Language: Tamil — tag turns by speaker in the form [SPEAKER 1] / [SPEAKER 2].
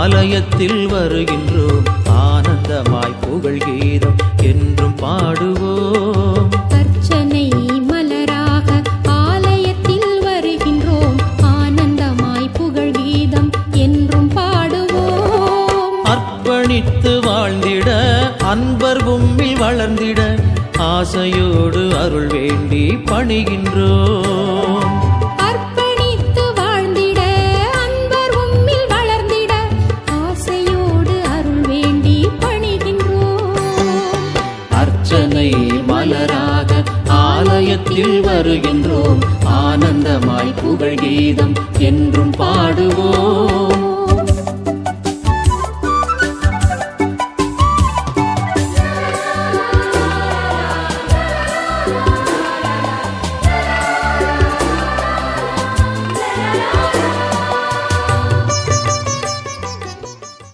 [SPEAKER 1] ஆலயத்தில் வருகின்றோம் ஆனந்தமாய் புகழ் கீதம் என்றும் பாடுவோம்.
[SPEAKER 2] அர்ச்சனை மலராக ஆலயத்தில் வருகின்றோம் ஆனந்தமாய் புகழ் கீதம் என்றும் பாடுவோம்.
[SPEAKER 1] அர்ப்பணித்து வாழ்ந்திட அன்பர் உம்மில் வளர்ந்திட ஆசையோடு அருள் வேண்டி பணிகின்றோம்.
[SPEAKER 2] அர்ப்பணித்து வாழ்ந்திட அன்பர் உம்மில் வளர்ந்திட ஆசையோடு அருள் வேண்டி பணிகின்றோம்.
[SPEAKER 1] அர்ச்சனை மலராக ஆலயத்தில் வருகின்றோம் ஆனந்தமாய் புகழ் கீதம் என்றும் பாடுவோம்.